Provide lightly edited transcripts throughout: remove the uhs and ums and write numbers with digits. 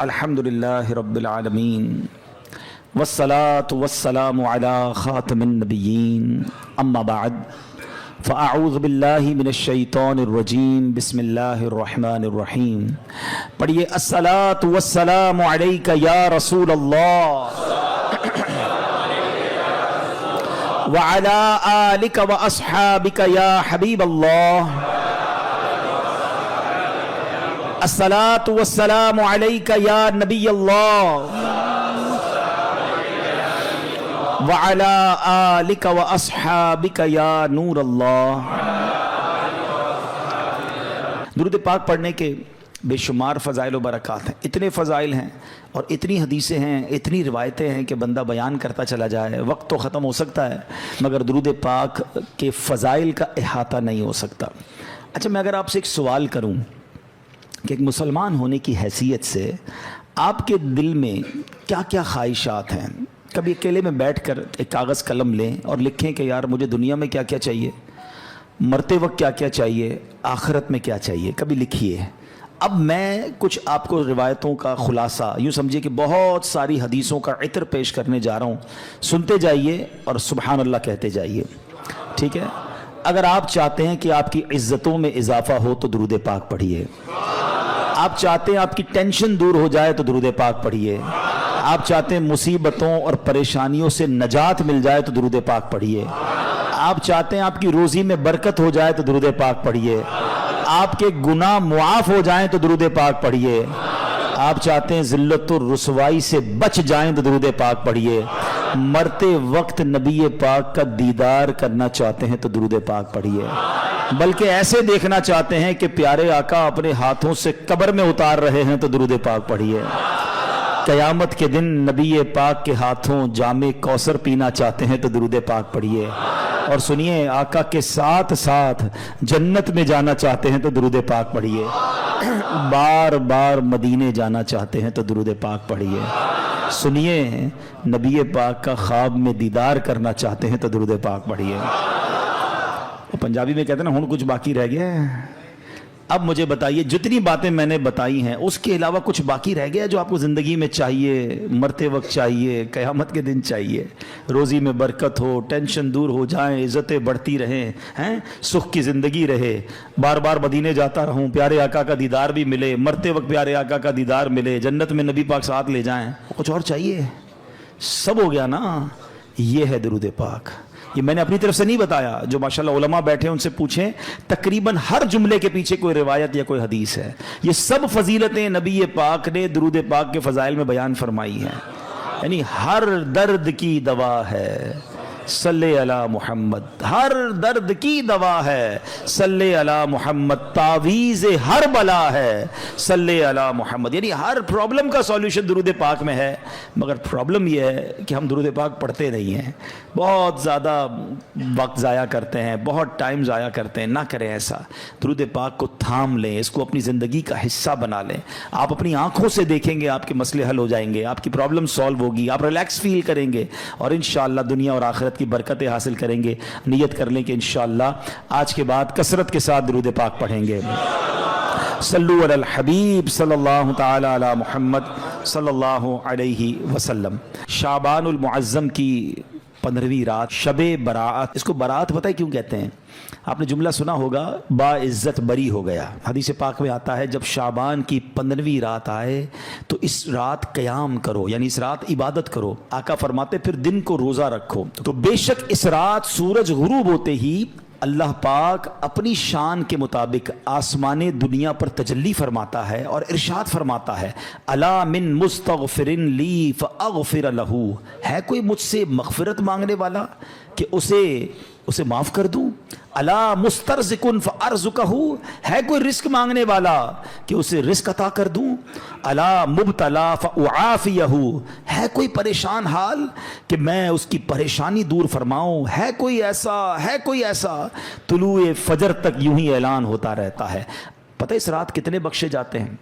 الحمدللہ رب العالمین والصلاة والسلام علی خاتم النبیین اما بعد فاعوذ باللہ من الشیطان الرجیم بسم اللہ الرحمن الرحیم. پڑھیے الصلاة والسلام علیک یا رسول اللہ وعلی آلک واصحابک یا حبیب اللہ. الصلاة والسلام علیک یا نبی اللہ وعلی آلک واصحابک یا نور اللہ. درود پاک پڑھنے کے بے شمار فضائل و برکات ہیں. اتنے فضائل ہیں اور اتنی حدیثیں ہیں، اتنی روایتیں ہیں کہ بندہ بیان کرتا چلا جائے وقت تو ختم ہو سکتا ہے مگر درود پاک کے فضائل کا احاطہ نہیں ہو سکتا. اچھا، میں اگر آپ سے ایک سوال کروں کہ ایک مسلمان ہونے کی حیثیت سے آپ کے دل میں کیا کیا خواہشات ہیں، کبھی اکیلے میں بیٹھ کر ایک کاغذ قلم لیں اور لکھیں کہ یار مجھے دنیا میں کیا کیا چاہیے، مرتے وقت کیا کیا چاہیے، آخرت میں کیا چاہیے، کبھی لکھیے. اب میں کچھ آپ کو روایتوں کا خلاصہ، یوں سمجھیے کہ بہت ساری حدیثوں کا عطر پیش کرنے جا رہا ہوں. سنتے جائیے اور سبحان اللہ کہتے جائیے، ٹھیک ہے؟ اگر آپ چاہتے ہیں کہ آپ کی عزتوں میں اضافہ ہو تو درود پاک پڑھیے. آپ چاہتے ہیں آپ کی ٹینشن دور ہو جائے تو درود پاک پڑھیے. آپ چاہتے ہیں مصیبتوں اور پریشانیوں سے نجات مل جائے تو درود پاک پڑھیے. آپ چاہتے ہیں آپ کی روزی میں برکت ہو جائے تو درود پاک پڑھیے. آپ کے گناہ معاف ہو جائیں تو درود پاک پڑھیے. آپ چاہتے ہیں ذلت و رسوائی سے بچ جائیں تو درود پاک پڑھیے. مرتے وقت نبی پاک کا دیدار کرنا چاہتے ہیں تو درود پاک پڑھیے. بلکہ ایسے دیکھنا چاہتے ہیں کہ پیارے آقا اپنے ہاتھوں سے قبر میں اتار رہے ہیں تو درود پاک پڑھیے. قیامت کے دن نبی پاک کے ہاتھوں جام کوثر پینا چاہتے ہیں تو درود پاک پڑھیے. اور سنیے، آقا کے ساتھ ساتھ جنت میں جانا چاہتے ہیں تو درود پاک پڑھیے. بار بار مدینے جانا چاہتے ہیں تو درود پاک پڑھیے. سنیے، نبی پاک کا خواب میں دیدار کرنا چاہتے ہیں تو درود پاک پڑھیے. پنجابی میں کہتے ہیں نا ہن کچھ باقی رہ گیا ہے. اب مجھے بتائیے، جتنی باتیں میں نے بتائی ہیں اس کے علاوہ کچھ باقی رہ گیا جو آپ کو زندگی میں چاہیے، مرتے وقت چاہیے، قیامت کے دن چاہیے؟ روزی میں برکت ہو، ٹینشن دور ہو جائیں، عزتیں بڑھتی رہیں، سکھ کی زندگی رہے، بار بار مدینے جاتا رہوں، پیارے آقا کا دیدار بھی ملے، مرتے وقت پیارے آقا کا دیدار ملے، جنت میں نبی پاک ساتھ لے جائیں. کچھ اور چاہیے؟ سب ہو گیا نا. یہ ہے درود پاک. یہ میں نے اپنی طرف سے نہیں بتایا، جو ماشاءاللہ علماء بیٹھے ان سے پوچھیں، تقریباً ہر جملے کے پیچھے کوئی روایت یا کوئی حدیث ہے. یہ سب فضیلتیں نبی پاک نے درود پاک کے فضائل میں بیان فرمائی ہیں. یعنی ہر درد کی دوا ہے صلی علی محمد، ہر درد کی دوا ہے صلی علی محمد، تعویذ ہر بلا ہے صلی علی محمد. یعنی ہر پرابلم کا سولوشن درود پاک میں ہے. مگر پرابلم یہ ہے کہ ہم درود پاک پڑھتے نہیں ہیں، بہت زیادہ وقت ضائع کرتے ہیں، بہت ٹائم ضائع کرتے ہیں. نہ کریں ایسا. درود پاک کو تھام لیں، اس کو اپنی زندگی کا حصہ بنا لیں. آپ اپنی آنکھوں سے دیکھیں گے آپ کے مسئلے حل ہو جائیں گے، آپ کی پرابلم سالو ہوگی، آپ ریلیکس فیل کریں گے اور انشاءاللہ دنیا اور آخرت کی برکتیں حاصل کریں گے. نیت کر لیں کہ انشاءاللہ آج کے بعد کثرت کے ساتھ درود پاک پڑھیں گے. صلو علی الحبیب صلی اللہ تعالی علی محمد صلی اللہ علیہ وسلم. شعبان المعظم کی 15ویں رات، شب برات. اس کو برات پتہ ہے کیوں کہتے ہیں؟ آپ نے جملہ سنا ہوگا، با عزت بری ہو گیا. حدیث پاک میں آتا ہے جب شعبان کی 15ویں رات آئے تو اس رات قیام کرو، یعنی اس رات عبادت کرو. آقا فرماتے پھر دن کو روزہ رکھو. تو بے شک اس رات سورج غروب ہوتے ہی اللہ پاک اپنی شان کے مطابق آسمان دنیا پر تجلی فرماتا ہے اور ارشاد فرماتا ہے، الا من مستغفر لی فاغفر لہ. ہے کوئی مجھ سے مغفرت مانگنے والا کہ اسے معاف کر دوں؟ الا مسترزق فارزقہ. ہے کوئی رزق مانگنے والا کہ اسے رزق عطا کر دوں؟ الا مبتلا فاعافیہ. ہے کوئی پریشان حال کہ میں اس کی پریشانی دور فرماؤں؟ ہے کوئی ایسا؟ طلوع فجر تک یوں ہی اعلان ہوتا رہتا ہے. پتہ اس رات کتنے بخشے جاتے ہیں؟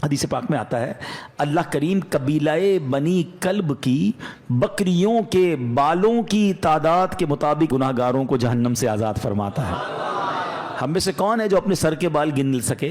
حدیث پاک میں آتا ہے اللہ کریم قبیلہ بنی کلب کی بکریوں کے بالوں کی تعداد کے مطابق گناہ گاروں کو جہنم سے آزاد فرماتا ہے. ہم میں سے کون ہے جو اپنے سر کے بال گن سکے؟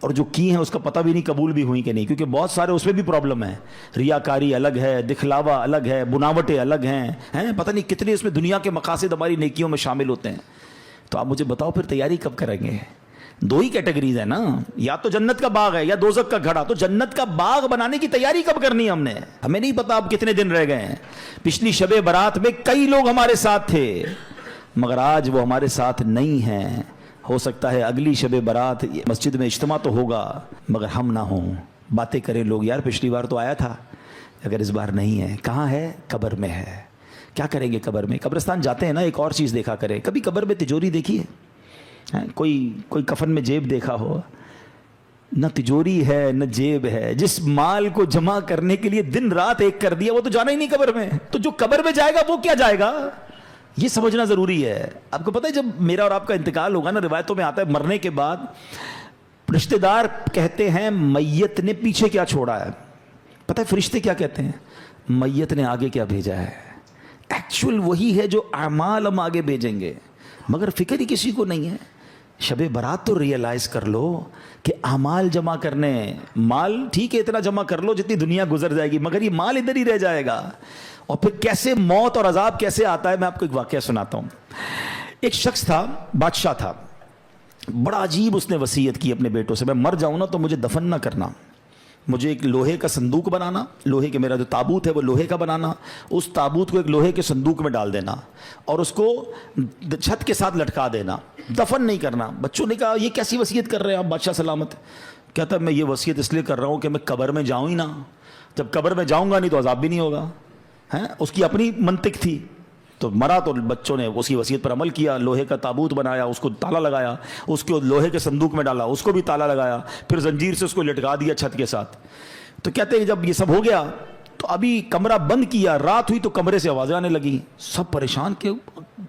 اور جو کی ہیں اس کا پتہ بھی نہیں قبول بھی ہوئی کہ نہیں, کیونکہ بہت سارے اس میں بھی پرابلم ہے. ریاکاری الگ ہے, دکھلاوا الگ ہے, بناوٹیں الگ ہیں, پتہ نہیں کتنے اس میں دنیا کے مقاصد ہماری نیکیوں میں شامل ہوتے ہیں. تو آپ مجھے بتاؤ پھر تیاری کب کریں گے؟ دو ہی کیٹیگریز ہیں نا, یا تو جنت کا باغ ہے یا دوزخ کا گھڑا. تو جنت کا باغ بنانے کی تیاری کب کرنی ہے ہم نے؟ ہمیں نہیں پتا اب کتنے دن رہ گئے ہیں. پچھلی شب برات میں کئی لوگ ہمارے ساتھ تھے, مگر آج وہ ہمارے ساتھ نہیں ہیں. ہو سکتا ہے اگلی شب برات مسجد میں اجتماع تو ہوگا مگر ہم نہ ہوں. باتیں کریں لوگ, یار پچھلی بار تو آیا تھا, اگر اس بار نہیں ہے. کہاں ہے؟ قبر میں ہے. کیا کریں گے قبر میں؟ قبرستان جاتے ہیں نا, ایک اور چیز دیکھا کریں. کبھی قبر میں تجوری دیکھی ہے؟ کوئی کفن میں جیب دیکھا ہو؟ نہ تجوری ہے نہ جیب ہے. جس مال کو جمع کرنے کے لیے دن رات ایک کر دیا وہ تو جانا ہی نہیں قبر میں. تو جو قبر میں جائے گا وہ کیا جائے گا, یہ سمجھنا ضروری ہے. آپ کو پتہ ہے جب میرا اور آپ کا انتقال ہوگا نا, روایتوں میں آتا ہے مرنے کے بعد رشتہ دار کہتے ہیں میت نے پیچھے کیا چھوڑا ہے. پتہ ہے فرشتے کیا کہتے ہیں؟ میت نے آگے کیا بھیجا ہے. ایکچوئل وہی ہے جو اعمال ہم آگے بھیجیں گے, مگر فکر ہی کسی کو نہیں ہے. شب برات تو ریئلائز کر لو کہ اعمال جمع کرنے, مال ٹھیک ہے اتنا جمع کر لو جتنی دنیا گزر جائے گی, مگر یہ مال ادھر ہی رہ جائے گا. اور پھر کیسے موت اور عذاب کیسے آتا ہے, میں آپ کو ایک واقعہ سناتا ہوں. ایک شخص تھا, بادشاہ تھا, بڑا عجیب اس نے وصیت کی اپنے بیٹوں سے, میں مر جاؤں نا تو مجھے دفن نہ کرنا, مجھے ایک لوہے کا صندوق بنانا, لوہے کے میرا جو تابوت ہے وہ لوہے کا بنانا, اس تابوت کو ایک لوہے کے صندوق میں ڈال دینا اور اس کو چھت کے ساتھ لٹکا دینا, دفن نہیں کرنا. بچوں نے کہا یہ کیسی وصیت کر رہے ہیں آپ بادشاہ سلامت؟ کہتا میں یہ وصیت اس لیے کر رہا ہوں کہ میں قبر میں جاؤں ہی نہ, جب قبر میں جاؤں گا نہیں تو عذاب بھی نہیں ہوگا. اس کی اپنی منطق تھی. تو مرا تو بچوں نے اس کی وصیت پر عمل کیا, لوہے کا تابوت بنایا, اس کو تالا لگایا, اس کو لوہے کے صندوق میں ڈالا, اس کو بھی تالا لگایا, پھر زنجیر سے اس کو لٹکا دیا چھت کے ساتھ. تو کہتے ہیں جب یہ سب ہو گیا تو ابھی کمرہ بند کیا, رات ہوئی تو کمرے سے آوازیں آنے لگی. سب پریشان کہ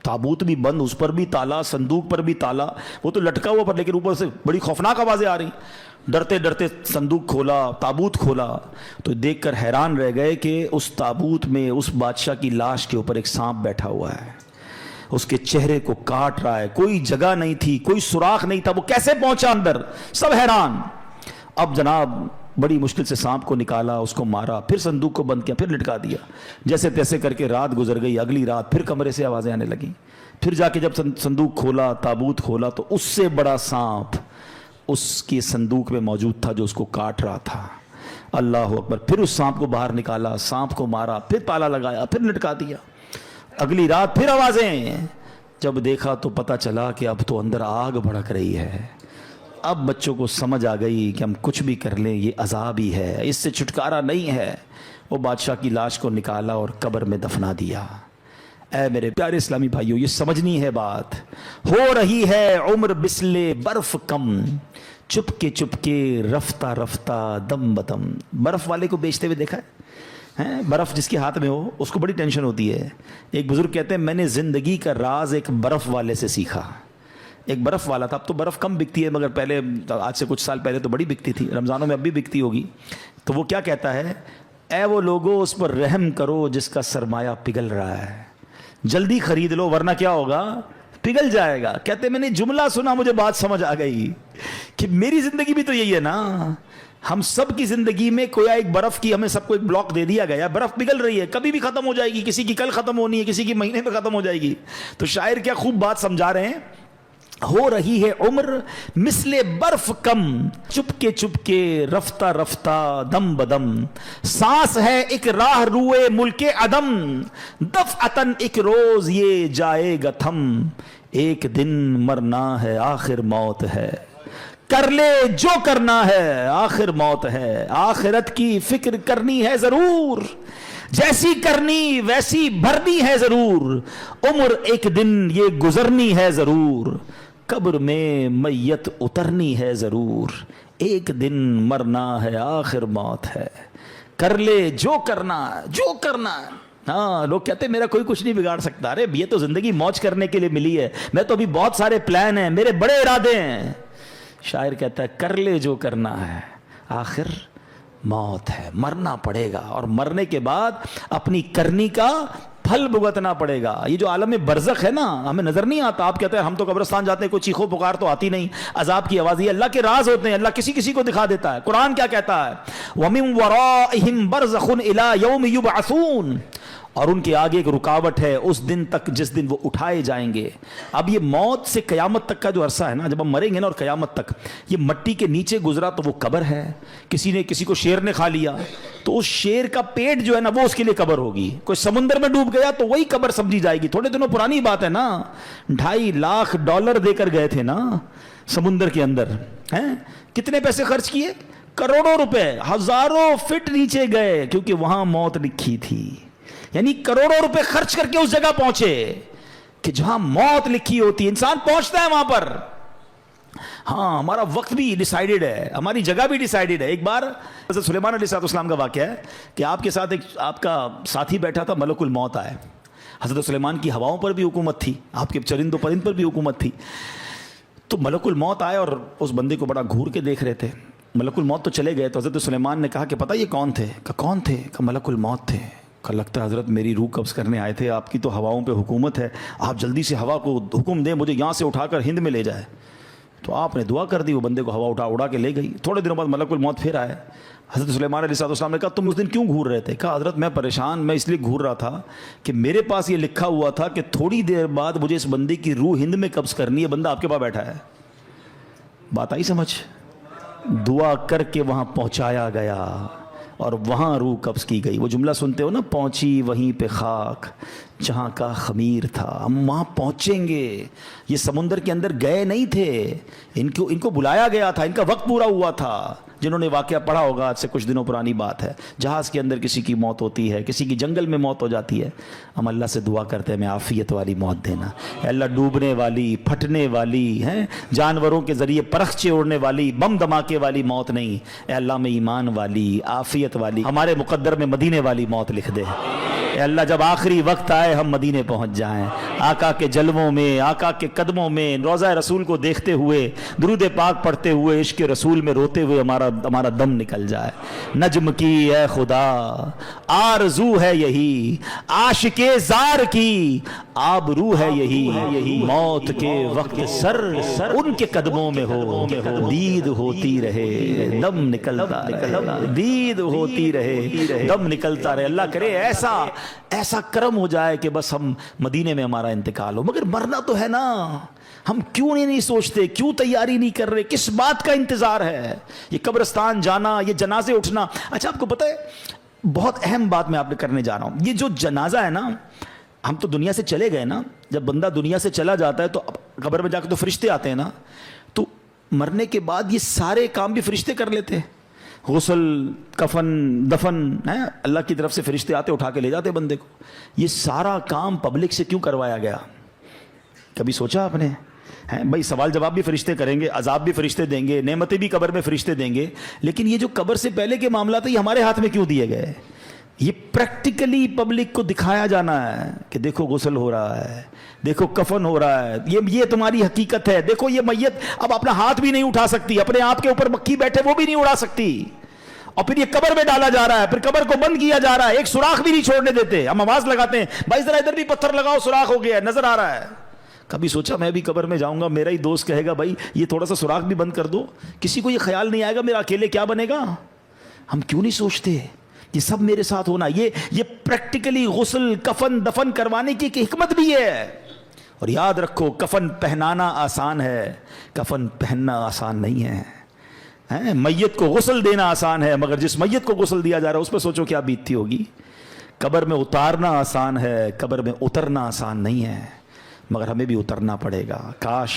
تابوت بھی بند, اس پر بھی تالا, صندوق پر بھی تالا, وہ تو لٹکا ہوا پر, لیکن اوپر سے بڑی خوفناک آوازیں آ رہی. ڈرتے ڈرتے صندوق کھولا, تابوت کھولا, تو دیکھ کر حیران رہ گئے کہ اس تابوت میں اس بادشاہ کی لاش کے اوپر ایک سانپ بیٹھا ہوا ہے, اس کے چہرے کو کاٹ رہا ہے. کوئی جگہ نہیں تھی, کوئی سوراخ نہیں تھا, وہ کیسے پہنچا اندر؟ سب حیران. اب جناب بڑی مشکل سے سانپ کو نکالا, اس کو مارا, پھر صندوق کو بند کیا, پھر لٹکا دیا. جیسے تیسے کر کے رات گزر گئی. اگلی رات پھر کمرے سے آوازیں آنے لگیں. پھر جا کے جب صندوق کھولا, تابوت کھولا, تو اس سے بڑا سانپ اس کے صندوق میں موجود تھا جو اس کو کاٹ رہا تھا. اللہ اکبر. پھر اس سانپ کو باہر نکالا, سانپ کو مارا, پھر تالا لگایا, پھر لٹکا دیا. اگلی رات پھر آوازیں. جب دیکھا تو پتہ چلا کہ اب تو اندر آگ بھڑک رہی ہے. اب بچوں کو سمجھ آ گئی کہ ہم کچھ بھی کر لیں یہ عذاب ہی ہے, اس سے چھٹکارا نہیں ہے. وہ بادشاہ کی لاش کو نکالا اور قبر میں دفنا دیا. اے میرے پیارے اسلامی بھائیوں, یہ سمجھنی ہے بات. ہو رہی ہے عمر بسلے برف کم, چپ کے رفتہ رفتہ دم بدم. برف والے کو بیچتے ہوئے دیکھا ہے؟ برف جس کے ہاتھ میں ہو اس کو بڑی ٹینشن ہوتی ہے. ایک بزرگ کہتے ہیں میں نے زندگی کا راز ایک برف والے سے سیکھا. ایک برف والا تھا, اب تو برف کم بکتی ہے مگر پہلے, آج سے کچھ سال پہلے تو بڑی بکتی تھی, رمضانوں میں اب بھی بکتی ہوگی. تو وہ کیا کہتا ہے, اے وہ لوگوں اس پر رحم کرو جس کا سرمایہ پگھل رہا ہے, جلدی خرید لو ورنہ کیا ہوگا, پگھل جائے گا. کہتے میں نے جملہ سنا, مجھے بات سمجھ آ گئی کہ میری زندگی بھی تو یہی ہے نا. ہم سب کی زندگی میں کوئی ایک برف کی, ہمیں سب کو ایک بلاک دے دیا گیا, برف پگھل رہی ہے, کبھی بھی ختم ہو جائے گی, کسی کی کل ختم ہونی ہے, کسی کی مہینے میں ختم ہو جائے گی. تو شاعر کیا خوب بات سمجھا رہے ہیں, ہو رہی ہے عمر مثل برف کم, چپ کے رفتہ رفتہ دم بدم, سانس ہے ایک راہ روئے ملک عدم, دفعتن ایک روز یہ جائے گا تھم, ایک دن مرنا ہے آخر موت ہے, کر لے جو کرنا ہے آخر موت ہے, آخرت کی فکر کرنی ہے ضرور, جیسی کرنی ویسی بھرنی ہے ضرور, عمر ایک دن یہ گزرنی ہے ضرور, قبر میں میت اترنی ہے ضرور, ایک دن مرنا ہے آخر موت ہے, کر لے جو کرنا جو کرنا. ہاں لوگ کہتے ہیں میرا کوئی کچھ نہیں بگاڑ سکتا. ارے یہ تو زندگی موج کرنے کے لیے ملی ہے, میں تو ابھی بہت سارے پلان ہیں, میرے بڑے ارادے ہیں. شاعر کہتا ہے کر لے جو کرنا ہے آخر موت ہے, مرنا پڑے گا, اور مرنے کے بعد اپنی کرنی کا پھل بھگتنا پڑے گا. یہ جو عالم برزخ ہے نا, ہمیں نظر نہیں آتا. آپ کہتے ہیں ہم تو قبرستان جاتے ہیں, کوئی چیخو پکار تو آتی نہیں, عذاب کی آواز. یہ اللہ کے راز ہوتے ہیں, اللہ کسی کسی کو دکھا دیتا ہے. قرآن کیا کہتا ہے, وَمِن وَرَائِهِمْ بَرْزَخٌ إِلَىٰ يَوْمِ يُبْعَثُونَ, اور ان کے آگے ایک رکاوٹ ہے اس دن تک جس دن وہ اٹھائے جائیں گے. اب یہ موت سے قیامت تک کا جو عرصہ ہے نا, جب ہم مریں گے نا اور قیامت تک, یہ مٹی کے نیچے گزرا تو وہ قبر ہے. کسی نے کسی کو شیر نے کھا لیا تو اس شیر کا پیٹ جو ہے نا وہ اس کے لیے قبر ہوگی. کوئی سمندر میں ڈوب گیا تو وہی قبر سمجھی جائے گی. تھوڑے دنوں پرانی بات ہے نا, $2.5 لاکھ دے کر گئے تھے نا سمندر کے اندر. ہیں کتنے پیسے خرچ کیے؟ کروڑوں روپے. ہزاروں فٹ نیچے گئے کیونکہ وہاں موت لکھی تھی. یعنی کروڑوں روپے خرچ کر کے اس جگہ پہنچے کہ جہاں موت لکھی ہوتی ہے. انسان پہنچتا ہے وہاں پر. ہاں ہمارا وقت بھی ڈیسائیڈڈ ہے, ہماری جگہ بھی ڈیسائیڈڈ ہے. ایک بار حضرت سلیمان علیہ السلام کا واقعہ ہے کہ آپ کے ساتھ ایک آپ کا ساتھی بیٹھا تھا, ملک الموت آئے. حضرت سلیمان کی ہواؤں پر بھی حکومت تھی, آپ کے چرند و پرند پر بھی حکومت تھی. تو ملک الموت آئے اور اس بندے کو بڑا گھور کے دیکھ رہے تھے. ملک الموت تو چلے گئے تو حضرت سلیمان نے کہا کہ پتہ یہ کون تھے؟ کہ کون تھے؟ کہ ملک الموت تھے. کہ لگتا ہے حضرت میری روح قبض کرنے آئے تھے, آپ کی تو ہواؤں پہ حکومت ہے, آپ جلدی سے ہوا کو حکم دیں مجھے یہاں سے اٹھا کر ہند میں لے جائے. تو آپ نے دعا کر دی, وہ بندے کو ہوا اڑا کے لے گئی. تھوڑے دنوں بعد ملک الموت پھر آئے. حضرت سلیمان علیہ السلام نے کہا تم اس دن کیوں گھور رہے تھے؟ کہا حضرت میں پریشان, میں اس لیے گھور رہا تھا کہ میرے پاس یہ لکھا ہوا تھا کہ تھوڑی دیر بعد مجھے اس بندے کی روح ہند میں قبض کرنی ہے. بندہ آپ کے پاس بیٹھا ہے. بات آئی سمجھ؟ دعا کر کے وہاں پہنچایا گیا اور وہاں روح قبض کی گئی. وہ جملہ سنتے ہو نا, پہنچی وہیں پہ خاک جہاں کا خمیر تھا. ہم وہاں پہنچیں گے. یہ سمندر کے اندر گئے نہیں تھے, ان کو بلایا گیا تھا, ان کا وقت پورا ہوا تھا. جنہوں نے واقعہ پڑھا ہوگا, آج سے کچھ دنوں پرانی بات ہے, جہاز کے اندر کسی کی موت ہوتی ہے, کسی کی جنگل میں موت ہو جاتی ہے. ہم اللہ سے دعا کرتے ہیں ہمیں عافیت والی موت دینا. اے اللہ ڈوبنے والی, پھٹنے والی, ہیں جانوروں کے ذریعے پرخچے اڑنے والی, بم دھماکے والی موت نہیں. اے اللہ میں ایمان والی, عافیت والی, ہمارے مقدر میں مدینے والی موت لکھ دے. اے اللہ جب آخری وقت آئے ہم مدینے پہنچ جائیں, آقا کے جلووں میں, آقا کے قدموں میں, روضہ رسول کو دیکھتے ہوئے, درود پاک پڑھتے ہوئے, عشق رسول میں روتے ہوئے ہمارا دم نکل جائے. نجم کی اے خدا آرزو ہے یہی, عاشق زار کی آبرو ہے یہی, موت کے وقت سر ان کے قدموں میں ہو, دید ہوتی رہے دم نکلتا رہے, دید ہوتی رہے دم نکلتا رہے. اللہ کرے ایسا کرم ہو جائے کہ بس ہم مدینے میں ہمارا انتقال ہو. مگر مرنا تو ہے نا, ہم کیوں نہیں سوچتے, کیوں تیاری نہیں کر رہے, کس بات کا انتظار ہے؟ یہ قبرستان جانا, یہ جنازے اٹھنا. اچھا آپ کو پتہ ہے بہت اہم بات میں آپ نے کرنے جا رہا ہوں, یہ جو جنازہ ہے نا, ہم تو دنیا سے چلے گئے نا, جب بندہ دنیا سے چلا جاتا ہے تو قبر میں جا کے تو فرشتے آتے ہیں نا, تو مرنے کے بعد یہ سارے کام بھی فرشتے کر لیتے ہیں. غسل, کفن, دفن ہے, اللہ کی طرف سے فرشتے آتے اٹھا کے لے جاتے بندے کو. یہ سارا کام پبلک سے کیوں کروایا گیا؟ کبھی سوچا آپ نے؟ بھائی سوال جواب بھی فرشتے کریں گے, عذاب بھی فرشتے دیں گے, نعمتیں بھی قبر میں فرشتے دیں گے, لیکن یہ جو قبر سے پہلے کے معاملات ہیں یہ ہمارے ہاتھ میں کیوں دیے گئے؟ یہ پریکٹیکلی پبلک کو دکھایا جانا ہے کہ دیکھو غسل ہو رہا ہے, دیکھو کفن ہو رہا ہے, یہ تمہاری حقیقت ہے. دیکھو یہ میت اب اپنا ہاتھ بھی نہیں اٹھا سکتی, اپنے آپ کے اوپر مکھی بیٹھے وہ بھی نہیں اڑا سکتی, اور پھر یہ قبر میں ڈالا جا رہا ہے, پھر قبر کو بند کیا جا رہا ہے, ایک سوراخ بھی نہیں چھوڑنے دیتے. ہم آواز لگاتے ہیں بھائی ذرا ادھر بھی پتھر لگاؤ, سوراخ ہو گیا ہے, نظر آ رہا ہے. کبھی سوچا میں بھی قبر میں جاؤں گا, میرا ہی دوست کہے گا بھائی یہ تھوڑا سا سوراخ بھی بند کر دو, کسی کو یہ خیال نہیں آئے گا میرا اکیلے کیا بنے گا. ہم کیوں نہیں سوچتے یہ سب میرے ساتھ ہونا؟ یہ پریکٹیکلی غسل, کفن, دفن کروانے کی ایک حکمت بھی ہے. اور یاد رکھو کفن پہنانا آسان ہے, کفن پہننا آسان نہیں ہے. میت کو غسل دینا آسان ہے, مگر جس میت کو غسل دیا جا رہا ہے اس پہ سوچو کیا بیتتی ہوگی. قبر میں اتارنا آسان ہے, قبر میں اترنا آسان نہیں ہے, مگر ہمیں بھی اترنا پڑے گا. کاش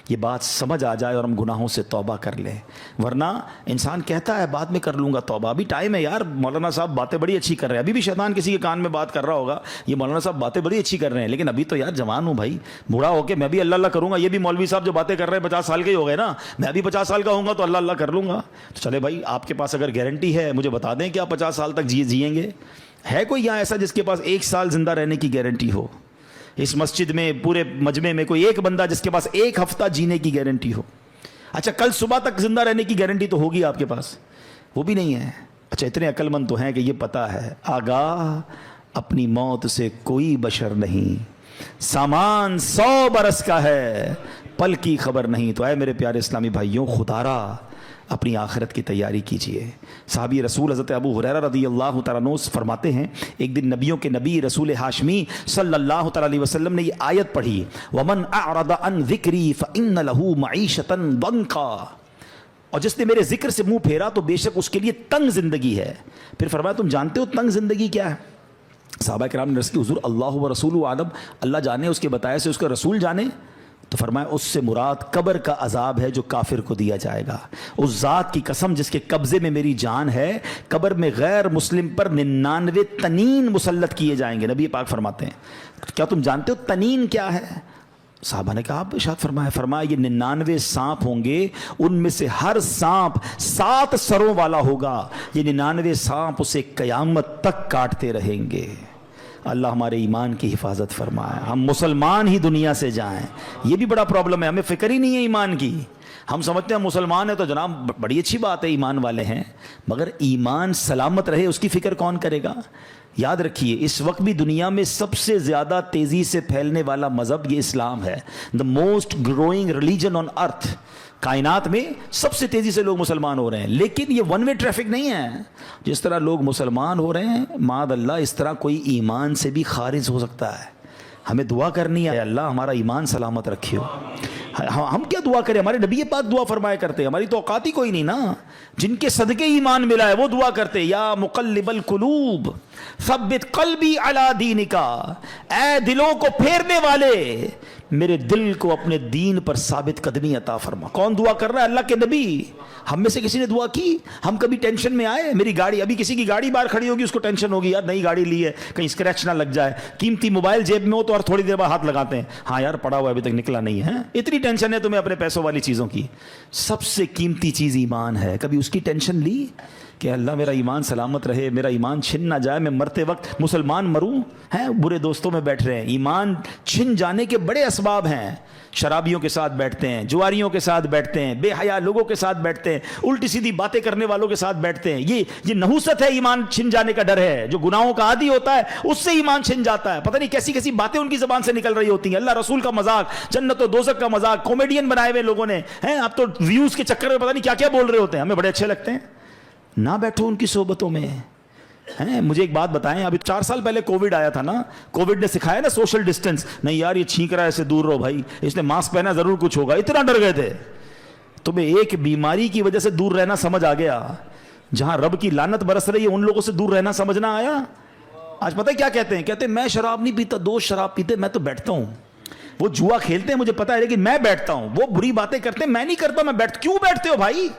یہ بات سمجھ آ جائے اور ہم گناہوں سے توبہ کر لیں. ورنہ انسان کہتا ہے بعد میں کر لوں گا توبہ, ابھی ٹائم ہے یار. مولانا صاحب باتیں بڑی اچھی کر رہے ہیں, ابھی بھی شیطان کسی کے کان میں بات کر رہا ہوگا یہ مولانا صاحب باتیں بڑی اچھی کر رہے ہیں, لیکن ابھی تو یار جوان ہوں بھائی, بوڑھا ہو کے میں بھی اللہ اللہ کروں گا. یہ بھی مولوی صاحب جو باتیں کر رہے ہیں 50 سال کے ہی ہو گئے نا, میں بھی 50 سال کا ہوں گا تو اللہ اللہ کر لوں گا. تو چلے بھائی آپ کے پاس اگر گارنٹی ہے مجھے بتا دیں کہ آپ 50 سال تک جئیں گے. ہے کوئی یہاں ایسا جس کے پاس 1 سال زندہ رہنے کی گارنٹی ہو؟ اس مسجد میں پورے مجمع میں کوئی ایک بندہ جس کے پاس 1 ہفتہ جینے کی گارنٹی ہو؟ اچھا کل صبح تک زندہ رہنے کی گارنٹی تو ہوگی آپ کے پاس, وہ بھی نہیں ہے. اچھا اتنے عقل مند تو ہیں کہ یہ پتہ ہے, آگاہ اپنی موت سے کوئی بشر نہیں، سامان 100 برس کا ہے، پل کی خبر نہیں۔ تو اے میرے پیارے اسلامی بھائیوں، خدا را اپنی آخرت کی تیاری کیجئے۔ صحابی رسول حضرت ابو ہریرہ رضی اللہ تعالیٰ عنہ فرماتے ہیں، ایک دن نبیوں کے نبی رسول ہاشمی صلی اللہ تعالیٰ علیہ وسلم نے یہ آیت پڑھی، وَمَنْ أَعْرَضَ عَنْ ذِكْرِي فَإِنَّ لَهُ مَعِيشَةً ضَنْكًا، اور جس نے میرے ذکر سے منہ پھیرا تو بے شک اس کے لیے تنگ زندگی ہے۔ پھر فرمایا تم جانتے ہو تنگ زندگی کیا ہے؟ صحابہ کرام نے عرض کی حضور اللہ و رسول عالم، اللہ جانے، اس کے بتائے سے اس کا رسول جانے۔ تو فرمایا اس سے مراد قبر کا عذاب ہے جو کافر کو دیا جائے گا۔ اس ذات کی قسم جس کے قبضے میں میری جان ہے، قبر میں غیر مسلم پر 99 تنین مسلط کیے جائیں گے۔ نبی پاک فرماتے ہیں، کیا تم جانتے ہو تنین کیا ہے؟ صحابہ نے کہا آپ ارشاد فرمایا یہ 99 سانپ ہوں گے، ان میں سے ہر سانپ 7 سروں والا ہوگا، یہ 99 سانپ اسے قیامت تک کاٹتے رہیں گے۔ اللہ ہمارے ایمان کی حفاظت فرمائے، ہم مسلمان ہی دنیا سے جائیں۔ یہ بھی بڑا پرابلم ہے، ہمیں فکر ہی نہیں ہے ایمان کی۔ ہم سمجھتے ہیں مسلمان ہیں تو جناب بڑی اچھی بات ہے، ایمان والے ہیں، مگر ایمان سلامت رہے اس کی فکر کون کرے گا؟ یاد رکھیے اس وقت بھی دنیا میں سب سے زیادہ تیزی سے پھیلنے والا مذہب یہ اسلام ہے۔ The most growing religion on earth, کائنات میں سب سے تیزی سے لوگ مسلمان ہو رہے ہیں، لیکن یہ ون وے ٹریفک نہیں ہے۔ جس طرح لوگ مسلمان ہو رہے ہیں معاذ اللہ، اس طرح کوئی ایمان سے بھی خارج ہو سکتا ہے۔ ہمیں دعا کرنی ہے اللہ ہمارا ایمان سلامت رکھیو۔ ہم کیا دعا کریں؟ ہمارے نبی پاک دعا فرمایا کرتے، ہماری تو اوقات ہی کوئی نہیں نا۔ جن کے صدقے ایمان ملا ہے وہ دعا کرتے، یا مقلب القلوب ثبت قلبی علی دینک، اے دلوں کو پھیرنے والے میرے دل کو اپنے دین پر ثابت قدمی عطا فرما۔ کون دعا کر رہا ہے؟ اللہ کے نبی۔ ہم میں سے کسی نے دعا کی؟ ہم کبھی ٹینشن میں آئے؟ میری گاڑی، ابھی کسی کی گاڑی باہر کھڑی ہوگی اس کو ٹینشن ہوگی، یار نئی گاڑی لی ہے کہیں اسکریچ نہ لگ جائے۔ قیمتی موبائل جیب میں ہو تو اور تھوڑی دیر بعد ہاتھ لگاتے ہیں، ہاں یار پڑا ہوا ابھی تک نکلا نہیں ہے۔ اتنی ٹینشن ہے تمہیں اپنے پیسوں والی چیزوں کی۔ سب سے قیمتی چیز ایمان ہے، کبھی اس کی ٹینشن لی کہ اللہ میرا ایمان سلامت رہے، میرا ایمان چھن نہ جائے، میں مرتے وقت مسلمان مروں؟ ہیں برے دوستوں میں بیٹھ رہے ہیں۔ ایمان چھن جانے کے بڑے اسباب ہیں، شرابیوں کے ساتھ بیٹھتے ہیں، جواریوں کے ساتھ بیٹھتے ہیں، بے حیا لوگوں کے ساتھ بیٹھتے ہیں، الٹی سیدھی باتیں کرنے والوں کے ساتھ بیٹھتے ہیں۔ یہ نحوست ہے، ایمان چھن جانے کا ڈر ہے۔ جو گناہوں کا عادی ہوتا ہے اس سے ایمان چھن جاتا ہے، پتہ نہیں کیسی کیسی باتیں ان کی زبان سے نکل رہی ہوتی ہیں، اللہ رسول کا مذاق، جنت و دوزخ کا مذاق، کامیڈین بنائے ہوئے لوگوں نے ہیں، اب تو ویوز کے چکر میں پتہ نہیں کیا کیا بول رہے ہوتے ہیں، ہمیں بڑے اچھے لگتے ہیں۔ نہ بیٹھو ان کی صحبتوں میں۔ مجھے ایک بات بتائیں، ابھی 4 سال پہلے کووڈ آیا تھا نا، کووڈ نے سکھایا نا سوشل ڈسٹینس، نہیں یار یہ چھینک رہا ہے اسے دور رہو بھائی، اس نے ماسک پہنا ضرور کچھ ہوگا، اتنا ڈر گئے تھے۔ تمہیں ایک بیماری کی وجہ سے دور رہنا سمجھ آ گیا، جہاں رب کی لعنت برس رہی ہے ان لوگوں سے دور رہنا سمجھ نہ آیا۔ آج پتہ ہے کیا کہتے ہیں؟ کہتے ہیں میں شراب نہیں پیتا، دوست شراب پیتے، میں تو بیٹھتا ہوں۔ وہ جوا کھیلتے ہیں مجھے پتا ہے، لیکن میں بیٹھتا ہوں۔ وہ بری باتیں کرتے ہیں، میں نہیں کرتا، میں کیوں بیٹھتے ہو بھائی؟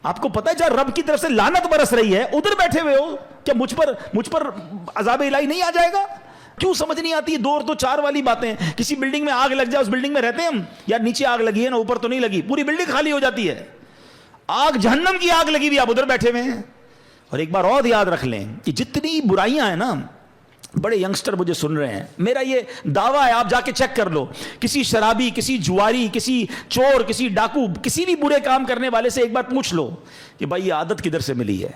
آپ کو پتا ہے جہاں رب کی طرف سے لعنت برس رہی ہے ادھر بیٹھے ہوئے ہو، کیا مجھ پر عذاب الہی نہیں آ جائے گا؟ کیوں سمجھ نہیں آتی؟ 2 اور 4 والی باتیں۔ کسی بلڈنگ میں آگ لگ جائے، اس بلڈنگ میں رہتے ہیں ہم، یار نیچے آگ لگی ہے نا اوپر تو نہیں لگی، پوری بلڈنگ خالی ہو جاتی ہے۔ آگ جہنم کی آگ لگی ہوئی، آپ ادھر بیٹھے ہوئے ہیں۔ اور ایک بار اور یاد رکھ لیں کہ جتنی برائیاں ہیں نا، بڑے ینگسٹر مجھے سن رہے ہیں، میرا یہ دعویٰ ہے آپ جا کے چیک کر لو، کسی شرابی، کسی جواری، کسی چور، کسی ڈاکو، کسی بھی برے کام کرنے والے سے ایک بار پوچھ لو کہ بھائی یہ عادت کدھر سے ملی ہے۔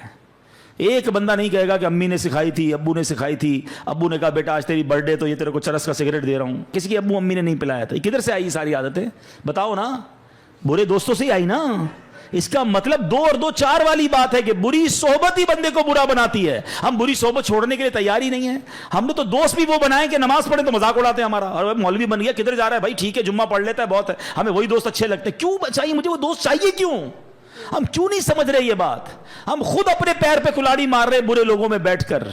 ایک بندہ نہیں کہے گا کہ امی نے سکھائی تھی، ابو نے سکھائی تھی، ابو نے کہا بیٹا آج تیری برتھ ڈے تو یہ تیرے کو چرس کا سگریٹ دے رہا ہوں۔ کسی کی ابو امی نے نہیں پلایا تھا، کدھر سے آئی یہ ساری عادتیں؟ بتاؤ نا، برے دوستوں سے ہی آئی نا۔ اس کا مطلب 2 اور 2 4 والی بات ہے کہ بری صحبت ہی بندے کو برا بناتی ہے۔ ہم بری صحبت چھوڑنے کے لیے تیار ہی نہیں ہیں۔ ہم نے تو دوست بھی وہ بنائے کہ نماز پڑھیں تو مذاق اڑاتے ہیں ہمارا، اور مولوی بن گیا کدھر جا رہا ہے بھائی، ٹھیک ہے جمعہ پڑھ لیتا ہے بہت ہے، ہمیں وہی دوست اچھے لگتے ہیں۔ کیوں چاہیے مجھے وہ دوست؟ چاہیے کیوں؟ ہم کیوں نہیں سمجھ رہے یہ بات؟ ہم خود اپنے پیر پہ کلاڑی مار رہے برے لوگوں میں بیٹھ کر۔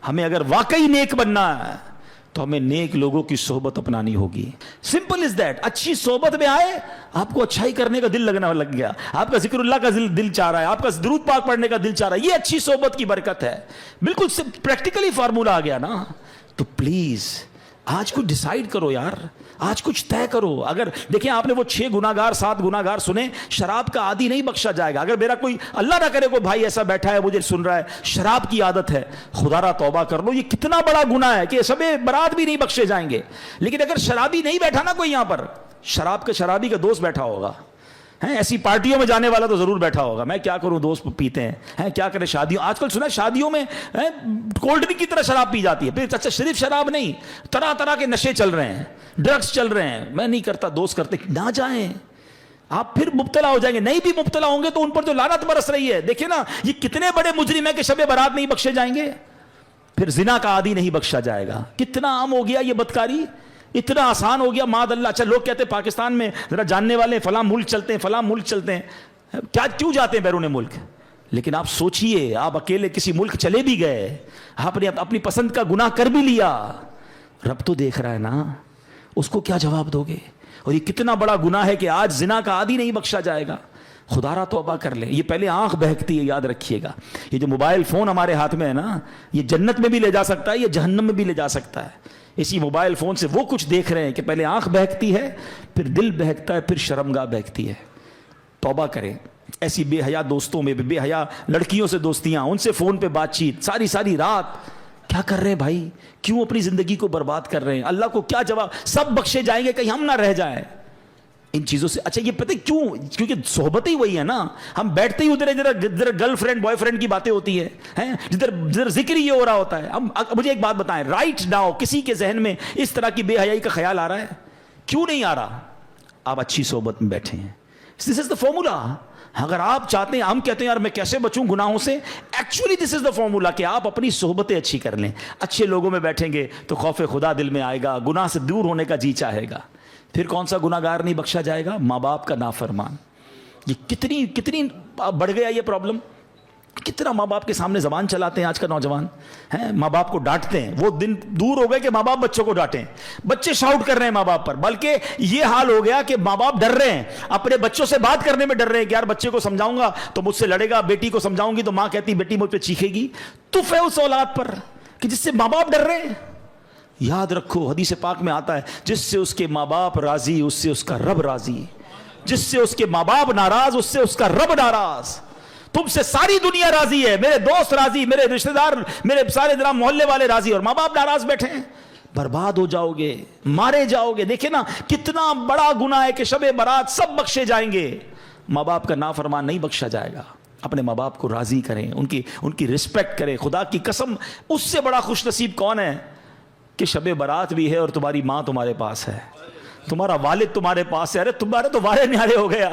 ہمیں اگر واقعی نیک بننا ہے تو ہمیں نیک لوگوں کی صحبت اپنانی ہوگی۔ Simple is that. اچھی صحبت میں آئے، آپ کو اچھائی کرنے کا دل لگ گیا، آپ کا ذکر اللہ کا دل چاہ رہا ہے، آپ کا درود پاک پڑھنے کا دل چاہ رہا ہے، یہ اچھی صحبت کی برکت ہے۔ بالکل پریکٹیکلی فارمولہ آ گیا نا۔ تو پلیز آج کچھ ڈیسائیڈ کرو یار، آج کچھ طے کرو۔ اگر دیکھیں آپ نے وہ 6 گناہگار 7 گناہگار سنے، شراب کا عادی نہیں بخشا جائے گا۔ اگر میرا کوئی اللہ نہ کرے کوئی بھائی ایسا بیٹھا ہے مجھے سن رہا ہے، شراب کی عادت ہے، خدا را توبہ کر لو، یہ کتنا بڑا گناہ ہے کہ سب برات بھی نہیں بخشے جائیں گے۔ لیکن اگر شرابی نہیں بیٹھا نا کوئی یہاں پر، شرابی کا دوست بیٹھا ہوگا، ہیں ایسی پارٹیوں میں جانے والا تو ضرور بیٹھا ہوگا، میں کیا کروں دوست پیتے ہیں کیا کریں شادیوں، آج کل سنا شادیوں میں کولڈ ڈرنک کی طرح شراب پی جاتی ہے، پھر اچھا صرف شراب نہیں، طرح طرح کے نشے چل رہے ہیں، ڈرگس چل رہے ہیں، میں نہیں کرتا، دوست کرتے، نہ جائیں، آپ پھر مبتلا ہو جائیں گے، نہیں بھی مبتلا ہوں گے تو ان پر جو لعنت برس رہی ہے، دیکھیں نا یہ کتنے بڑے مجرم ہیں کہ شب برات نہیں بخشے جائیں گے، پھر زنا کا عادی نہیں بخشا جائے گا، کتنا عام ہو گیا یہ بدکاری، اتنا آسان ہو گیا، معاذ اللہ۔ اچھا لوگ کہتے ہیں پاکستان میں ذرا جاننے والے فلاں ملک چلتے ہیں، فلاں ملک چلتے ہیں، کیا کیوں جاتے ہیں بیرون ملک؟ لیکن آپ سوچئے، آپ اکیلے کسی ملک چلے بھی گئے، آپ نے اپنی پسند کا گناہ کر بھی لیا، رب تو دیکھ رہا ہے نا، اس کو کیا جواب دو گے؟ اور یہ کتنا بڑا گناہ ہے کہ آج زنا کا عادی نہیں بخشا جائے گا، خدا را توبہ کر لیں۔ یہ پہلے آنکھ بہکتی ہے، یاد رکھیے گا، یہ جو موبائل فون ہمارے ہاتھ میں ہے نا، یہ جنت میں بھی لے جا سکتا ہے، یہ جہنم میں بھی لے جا سکتا ہے۔ اسی موبائل فون سے وہ کچھ دیکھ رہے ہیں کہ پہلے آنکھ بہکتی ہے، پھر دل بہکتا ہے، پھر شرمگاہ بہکتی ہے۔ توبہ کریں، ایسی بے حیا دوستوں میں، بے حیا لڑکیوں سے دوستیاں، ان سے فون پہ بات چیت، ساری رات کیا کر رہے ہیں بھائی؟ کیوں اپنی زندگی کو برباد کر رہے ہیں؟ اللہ کو کیا جواب؟ سب بخشے جائیں گے، کہیں ہم نہ رہ جائیں ان چیزوں سے۔ اچھا یہ پتہ کیوں؟ کیونکہ صحبت ہی وہی ہے نا، ہم بیٹھتے ہی ادھر ادھر گرل فرینڈ بوائے فرینڈ کی باتیں ہوتی ہیں، جدھر ذکر یہ ہو رہا ہوتا ہے۔ اب مجھے ایک بات بتائیں، رائٹ ناؤ کسی کے ذہن میں اس طرح کی بے حیائی کا خیال آ رہا ہے؟ کیوں نہیں آ رہا؟ آپ اچھی صحبت میں بیٹھے ہیں، دس از دا فارمولا۔ اگر آپ چاہتے ہیں، ہم کہتے ہیں یار میں کیسے بچوں گناہوں سے، actually this is the formula کہ آپ اپنی صحبتیں اچھی کر لیں، اچھے لوگوں میں بیٹھیں گے تو خوف خدا دل میں آئے گا، گناہ سے دور ہونے کا جی چاہے گا۔ پھر کون سا گناہ گار نہیں بخشا جائے گا؟ ماں باپ کا نافرمان۔ یہ کتنی بڑھ گیا یہ پرابلم، کتنا ماں باپ کے سامنے زبان چلاتے ہیں آج کا نوجوان، ہیں ماں باپ کو ڈانٹتے ہیں۔ وہ دن دور ہو گئے کہ ماں باپ بچوں کو ڈانٹیں، بچے شاؤٹ کر رہے ہیں ماں باپ پر، بلکہ یہ حال ہو گیا کہ ماں باپ ڈر رہے ہیں، اپنے بچوں سے بات کرنے میں ڈر رہے ہیں کہ یار بچے کو سمجھاؤں گا تو مجھ سے لڑے گا، بیٹی کو سمجھاؤں گی تو ماں کہتی بیٹی مجھ پہ چیخے گی۔ تف ہے اس اولاد پر کہ جس سے ماں باپ ڈر رہے ہیں۔ یاد رکھو حدیث پاک میں آتا ہے، جس سے اس کے ماں باپ راضی اس سے اس کا رب راضی، جس سے اس کے ماں باپ ناراض اس سے اس کا رب ناراض۔ تم سے ساری دنیا راضی ہے، میرے دوست راضی، میرے رشتہ دار، میرے سارے درام محلے والے راضی، اور ماں باپ ناراض بیٹھے ہیں، برباد ہو جاؤ گے، مارے جاؤ گے۔ دیکھیں نا کتنا بڑا گناہ ہے کہ شب برات سب بخشے جائیں گے، ماں باپ کا نافرمان نہیں بخشا جائے گا۔ اپنے ماں باپ کو راضی کریں، ان کی رسپیکٹ کریں۔ خدا کی قسم اس سے بڑا خوش نصیب کون ہے کہ شب برات بھی ہے اور تمہاری ماں تمہارے پاس ہے، تمہارا والد تمہارے پاس ہے۔ ارے تمہارے تو وارے نیارے ہو گئے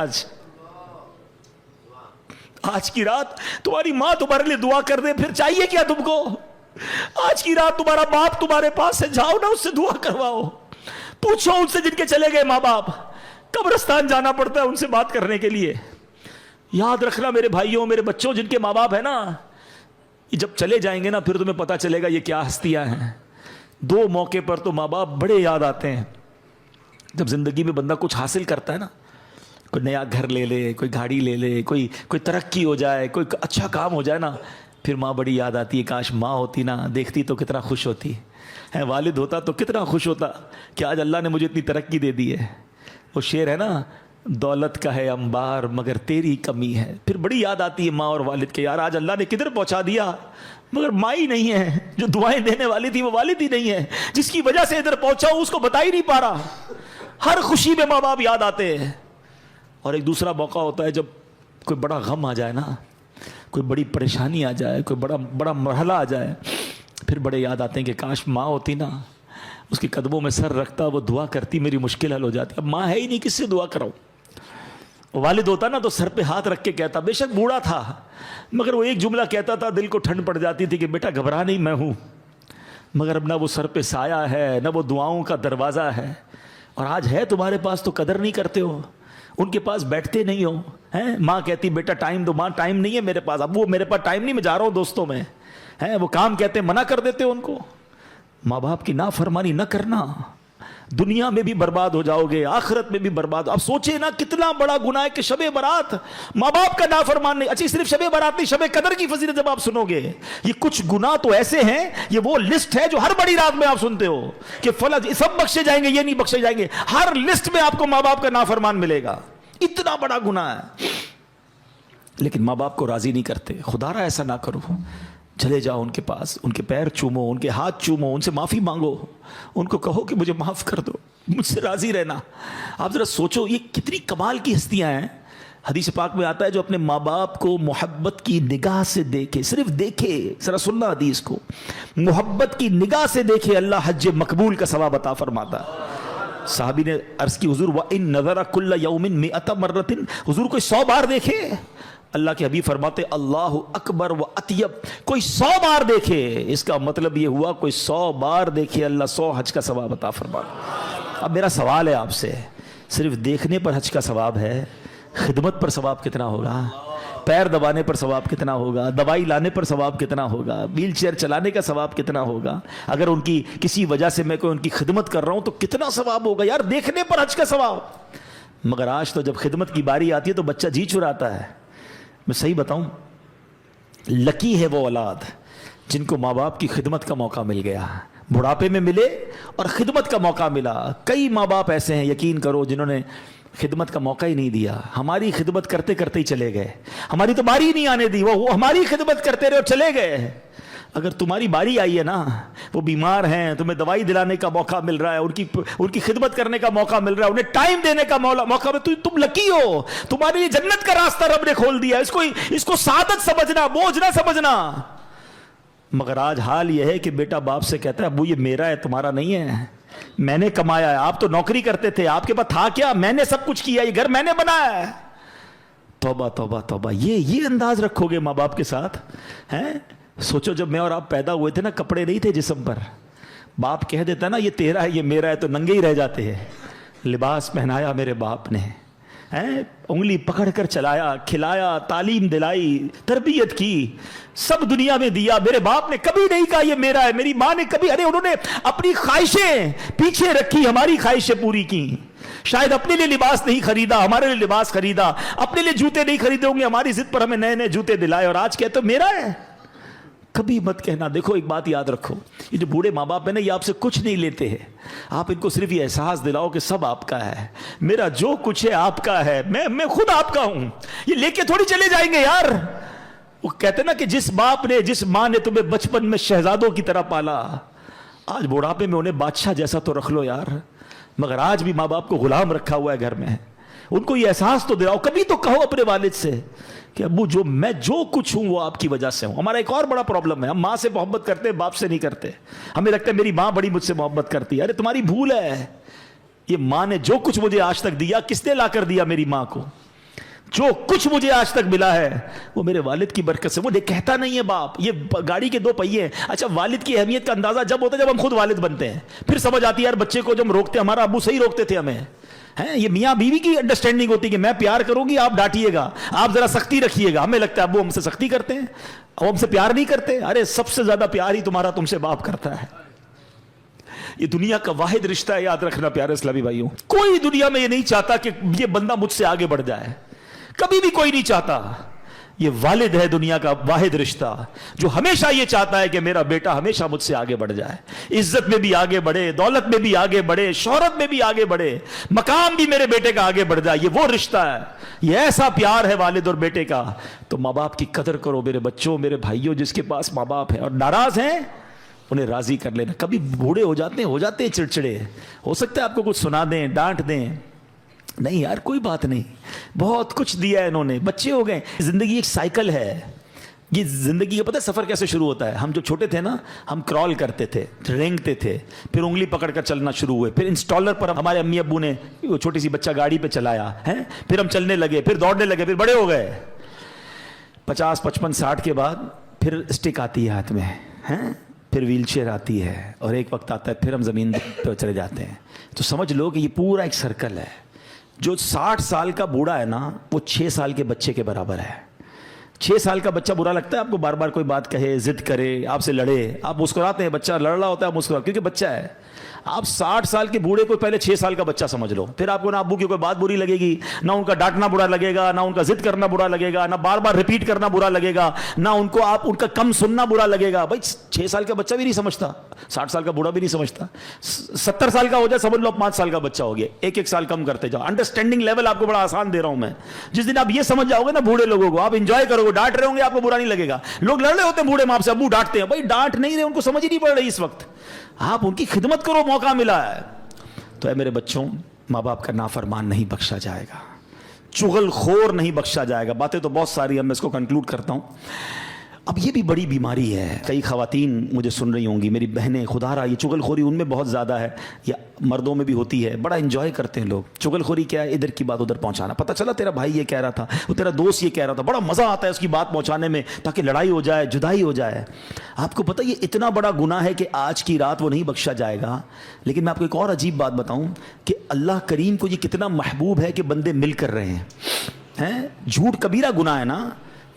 آج کی رات تمہاری ماں تمہارے لیے دعا کر دے، پھر چاہیے کیا تم کو؟ آج کی رات تمہارا باپ تمہارے پاس ہے، جاؤ نا اس سے دعا کرواؤ، پوچھو ان سے جن کے چلے گئے ماں باپ، قبرستان جانا پڑتا ہے ان سے بات کرنے کے لیے۔ یاد رکھنا میرے بھائیوں، میرے بچوں، جن کے ماں باپ ہیں نا، جب چلے جائیں گے نا پھر تمہیں پتا چلے گا یہ کیا ہستیاں ہیں۔ دو موقع پر تو ماں باپ بڑے یاد آتے ہیں، جب زندگی میں بندہ کچھ حاصل کرتا ہے نا، کوئی نیا گھر لے لے، کوئی گاڑی لے لے، کوئی ترقی ہو جائے، کوئی اچھا کام ہو جائے نا، پھر ماں بڑی یاد آتی ہے۔ کاش ماں ہوتی نا، دیکھتی تو کتنا خوش ہوتی ہے، والد ہوتا تو کتنا خوش ہوتا کہ آج اللہ نے مجھے اتنی ترقی دے دی ہے۔ وہ شعر ہے نا، دولت کا ہے انبار مگر تیری کمی ہے۔ پھر بڑی یاد آتی ہے ماں اور والد کے، یار آج اللہ نے کدھر پہنچا دیا، مگر ماں ہی نہیں ہے، جو دعائیں دینے والی تھی وہ والد ہی نہیں ہے، جس کی وجہ سے ادھر پہنچا ہوں اس کو بتا ہی نہیں پا رہا۔ ہر خوشی میں ماں باپ یاد آتے ہیں۔ اور ایک دوسرا موقع ہوتا ہے جب کوئی بڑا غم آ جائے نا، کوئی بڑی پریشانی آ جائے، کوئی بڑا مرحلہ آ جائے، پھر بڑے یاد آتے ہیں کہ کاش ماں ہوتی نا، اس کے قدموں میں سر رکھتا، وہ دعا کرتی، میری مشکل حل ہو جاتی۔ اب ماں ہے ہی نہیں، کس سے دعا کراؤں؟ والد ہوتا نا تو سر پہ ہاتھ رکھ کے کہتا، بے شک بوڑھا تھا مگر وہ ایک جملہ کہتا تھا، دل کو ٹھنڈ پڑ جاتی تھی کہ بیٹا گھبرا نہیں، میں ہوں۔ مگر اب نہ وہ سر پہ سایہ ہے، نہ وہ دعاؤں کا دروازہ ہے، اور آج ہے تمہارے پاس تو قدر نہیں کرتے ہو، ان کے پاس بیٹھتے نہیں ہو، ہیں؟ ماں کہتی بیٹا ٹائم دو، ماں ٹائم نہیں ہے میرے پاس، اب وہ میرے پاس ٹائم نہیں، میں جا رہا ہوں دوستوں میں، ہیں؟ وہ کام کہتے ہیں، منع کر دیتے ہو ان کو۔ ماں باپ کی نافرمانی نہ کرنا، دنیا میں بھی برباد ہو جاؤ گے، آخرت میں بھی برباد۔ اب سوچے نا کتنا بڑا گناہ ہے کہ شب برات ماں باپ کا نافرمان نہیں۔ اچھی صرف شب برات نہیں، شب قدر کی فضیلت جب آپ سنو گے، یہ کچھ گناہ تو ایسے ہیں، یہ وہ لسٹ ہے جو ہر بڑی رات میں آپ سنتے ہو کہ فلاں سب بخشے جائیں گے، یہ نہیں بخشے جائیں گے، ہر لسٹ میں آپ کو ماں باپ کا نافرمان ملے گا۔ اتنا بڑا گناہ ہے، لیکن ماں باپ کو راضی نہیں کرتے۔ خدا را ایسا نہ کرو، چلے جاؤ ان کے پاس، ان کے پیر چومو، ان کے ہاتھ چومو، ان سے معافی مانگو، ان کو کہو کہ مجھے معاف کر دو، مجھ سے راضی رہنا۔ آپ ذرا سوچو یہ کتنی کمال کی ہستیاں ہیں۔ حدیث پاک میں آتا ہے جو اپنے ماں باپ کو محبت کی نگاہ سے دیکھے، صرف دیکھے، ذرا سننا حدیث کو، محبت کی نگاہ سے دیکھے، اللہ حج مقبول کا ثواب عطا فرماتا ہے۔ صحابی نے عرض کی حضور وَإِن نَظَرَ كُلَّ يَوْمٍ مِئَةَ مَرَّةٍ، حضور کوئی 100 بار دیکھے؟ اللہ کے حبیب فرماتے اللہ اکبر و اطیب، کوئی 100 بار دیکھے، اس کا مطلب یہ ہوا کوئی 100 بار دیکھے اللہ 100 حج کا ثواب عطا فرماتا۔ اب میرا سوال ہے آپ سے، صرف دیکھنے پر حج کا ثواب ہے، خدمت پر ثواب کتنا ہوگا؟ پیر دبانے پر ثواب کتنا ہوگا؟ دوائی لانے پر ثواب کتنا ہوگا؟ ویل چیئر چلانے کا ثواب کتنا ہوگا؟ اگر ان کی کسی وجہ سے میں کوئی ان کی خدمت کر رہا ہوں تو کتنا ثواب ہوگا؟ یار دیکھنے پر حج کا ثواب۔ مگر آج تو جب خدمت کی باری آتی ہے تو بچہ جی چراتا ہے۔ میں صحیح بتاؤں، لکی ہے وہ اولاد جن کو ماں باپ کی خدمت کا موقع مل گیا، بڑھاپے میں ملے اور خدمت کا موقع ملا۔ کئی ماں باپ ایسے ہیں یقین کرو جنہوں نے خدمت کا موقع ہی نہیں دیا، ہماری خدمت کرتے کرتے ہی چلے گئے، ہماری تو باری نہیں آنے دی، وہ ہماری خدمت کرتے رہے اور چلے گئے۔ اگر تمہاری باری آئی ہے نا، وہ بیمار ہیں، تمہیں دوائی دلانے کا موقع مل رہا ہے، ان کی خدمت کرنے کا موقع مل رہا ہے، انہیں ٹائم دینے کا موقع، تم لکی ہو، تمہارے لیے جنت کا راستہ رب نے کھول دیا۔ اس کو سعادت سمجھنا، بوجھ نہ سمجھنا۔ مگر آج حال یہ ہے کہ بیٹا باپ سے کہتا ہے ابو یہ میرا ہے، تمہارا نہیں ہے، میں نے کمایا ہے، آپ تو نوکری کرتے تھے، آپ کے پاس تھا کیا؟ میں نے سب کچھ کیا، یہ گھر میں نے بنایا ہے۔ توبہ توبہ توبہ، یہ انداز رکھو گے ماں باپ کے ساتھ ہیں؟ سوچو جب میں اور آپ پیدا ہوئے تھے نا، کپڑے نہیں تھے جسم پر، باپ کہہ دیتا نا یہ تیرا ہے یہ میرا ہے تو ننگے ہی رہ جاتے ہیں۔ لباس پہنایا میرے باپ نے، انگلی پکڑ کر چلایا، کھلایا، تعلیم دلائی، تربیت کی، سب دنیا میں دیا۔ میرے باپ نے کبھی نہیں کہا یہ میرا ہے، میری ماں نے کبھی، انہوں نے اپنی خواہشیں پیچھے رکھی، ہماری خواہشیں پوری کی۔ شاید اپنے لیے لباس نہیں خریدا، ہمارے لیے لباس خریدا، اپنے لیے جوتے نہیں خریدے ہوں گے، ہماری ضد پر ہمیں نئے نئے جوتے دلائے، اور آج کہتے میرا ہے۔ کبھی مت کہنا۔ دیکھو ایک بات یاد رکھو، یہ جو بوڑھے ماں باپ ہیں نا، یہ آپ سے کچھ نہیں لیتے ہیں، آپ ان کو صرف یہ احساس دلاؤ کہ سب آپ کا ہے، میرا جو کچھ ہے آپ کا ہے، میں خود آپ کا ہوں، یہ لے کے تھوڑی چلے جائیں گے یار۔ وہ کہتے نا کہ جس باپ نے، جس ماں نے تمہیں بچپن میں شہزادوں کی طرح پالا، آج بوڑھاپے میں انہیں بادشاہ جیسا تو رکھ لو یار۔ مگر آج بھی ماں باپ کو غلام رکھا ہوا ہے گھر میں، ان کو یہ احساس تو دلاؤ، کبھی تو کہو اپنے والد سے کہ ابو میں جو کچھ ہوں وہ آپ کی وجہ سے ہوں۔ ہمارا ایک اور بڑا پرابلم ہے، ہم ماں سے محبت کرتے ہیں، باپ سے نہیں کرتے۔ ہمیں لگتا ہے میری ماں بڑی مجھ سے محبت کرتی ہے، ارے تمہاری بھول ہے۔ یہ ماں نے جو کچھ مجھے آج تک دیا، کس نے لا کر دیا؟ میری ماں کو۔ جو کچھ مجھے آج تک ملا ہے وہ میرے والد کی برکت سے۔ وہ کہتا نہیں ہے باپ، یہ گاڑی کے 2 پہیے ہیں۔ اچھا، والد کی اہمیت کا اندازہ جب ہوتا ہے جب ہم خود والد بنتے ہیں، پھر سمجھ آتی ہے یار بچے کو جب ہم روکتے ہیں، ہمارا ابو صحیح روکتے تھے ہمیں۔ یہ میاں بیوی کی انڈرسٹینڈنگ ہوتی ہے کہ میں پیار کروں گی، آپ ڈانٹیے گا، آپ ذرا سختی رکھیے گا۔ ہمیں لگتا ہے ابو ہم سے سختی کرتے ہیں، وہ ہم سے پیار نہیں کرتے۔ ارے سب سے زیادہ پیار ہی تمہارا تم سے باپ کرتا ہے۔ یہ دنیا کا واحد رشتہ ہے، یاد رکھنا پیارے اسلامی بھائیوں۔ کوئی دنیا میں یہ نہیں چاہتا کہ یہ بندہ مجھ سے آگے بڑھ جائے، کبھی بھی کوئی نہیں چاہتا۔ یہ والد ہے دنیا کا واحد رشتہ جو ہمیشہ یہ چاہتا ہے کہ میرا بیٹا ہمیشہ مجھ سے آگے بڑھ جائے، عزت میں بھی آگے بڑھے، دولت میں بھی آگے بڑھے، شہرت میں بھی آگے بڑھے، مقام بھی میرے بیٹے کا آگے بڑھ جائے۔ یہ وہ رشتہ ہے، یہ ایسا پیار ہے والد اور بیٹے کا۔ تو ماں باپ کی قدر کرو میرے بچوں، میرے بھائیوں، جس کے پاس ماں باپ ہے اور ناراض ہیں انہیں راضی کر لینا۔ کبھی بوڑھے ہو جاتے ہیں چڑچڑے، ہو سکتا ہے آپ کو کچھ سنا دیں، ڈانٹ دیں، نہیں یار کوئی بات نہیں، بہت کچھ دیا ہے انہوں نے، بچے ہو گئے۔ زندگی ایک سائیکل ہے، یہ زندگی کا پتہ ہے سفر کیسے شروع ہوتا ہے؟ ہم جو چھوٹے تھے نا، ہم کرال کرتے تھے، رینگتے تھے، پھر انگلی پکڑ کر چلنا شروع ہوئے، پھر انسٹالر پر ہمارے امی ابو نے وہ چھوٹی سی بچہ گاڑی پہ چلایا ہے، پھر ہم چلنے لگے، پھر دوڑنے لگے، پھر بڑے ہو گئے، 50 55 60 کے بعد پھر اسٹک آتی ہے ہاتھ میں، پھر ویل چیئر آتی ہے، اور ایک وقت آتا ہے پھر ہم زمین پہ چلے جاتے ہیں۔ تو سمجھ لو کہ یہ پورا ایک سرکل ہے۔ جو 60 سال کا بوڑھا ہے نا، وہ 6 سال کے بچے کے برابر ہے۔ 6 سال کا بچہ برا لگتا ہے آپ کو؟ بار بار کوئی بات کہے، ضد کرے، آپ سے لڑے، آپ مسکراتے ہیں، بچہ لڑ رہا ہوتا ہے مسکراتے، کیونکہ بچہ ہے۔ آپ 60 سال کے بوڑھے کو پہلے 6 سال کا بچہ سمجھ لو, پھر آپ کو نہ ابو کی کوئی بات بری لگے گی, نہ ان کا ڈانٹنا برا لگے گا, نہ ان کا ضد کرنا برا لگے گا, نہ بار بار ریپیٹ کرنا برا لگے گا, نہ ان کو آپ ان کا کم سننا برا لگے گا. بھائی 6 سال کا بچہ بھی نہیں سمجھتا, 60 سال کا بوڑھا بھی نہیں سمجھتا. 70 سال کا ہو جائے سمجھ لو 5 سال کا بچہ ہو گیا, ایک سال کم کرتے جاؤ. انڈرسٹینڈنگ لیول آپ کو بڑا آسان دے رہا ہوں میں. جس دن آپ یہ سمجھ جاؤ گے نا بوڑھے لوگوں کو, آپ انجوائے کرو گے, ڈانٹ رہے ہوں گے آپ کو برا نہیں لگے گا. لوگ لڑ رہے ہوتے ہیں بوڑھے ماں سے, ابو ڈانٹتے ہیں, بھائی ڈانٹ نہیں رہے, ان کو سمجھ ہی نہیں پڑ رہی اس وقت, آپ ان کی خدمت کرو, موقع ملا ہے. تو اے میرے بچوں, ماں باپ کا نافرمان نہیں بخشا جائے گا, چغل خور نہیں بخشا جائے گا. باتیں تو بہت ساری ہیں, میں اس کو کنکلوڈ کرتا ہوں. اب یہ بھی بڑی بیماری ہے, کئی خواتین مجھے سن رہی ہوں گی, میری بہنیں, خدا رہا یہ چغل خوری ان میں بہت زیادہ ہے, یا مردوں میں بھی ہوتی ہے, بڑا انجوائے کرتے ہیں لوگ. چغل خوری کیا ہے؟ ادھر کی بات ادھر پہنچانا. پتہ چلا تیرا بھائی یہ کہہ رہا تھا, وہ تیرا دوست یہ کہہ رہا تھا, بڑا مزہ آتا ہے اس کی بات پہنچانے میں تاکہ لڑائی ہو جائے, جدائی ہو جائے. آپ کو پتہ یہ اتنا بڑا گناہ ہے کہ آج کی رات وہ نہیں بخشا جائے گا. لیکن میں آپ کو ایک اور عجیب بات بتاؤں کہ اللہ کریم کو یہ کتنا محبوب ہے کہ بندے مل کر رہے ہیں. جھوٹ کبیرہ گناہ ہے نا,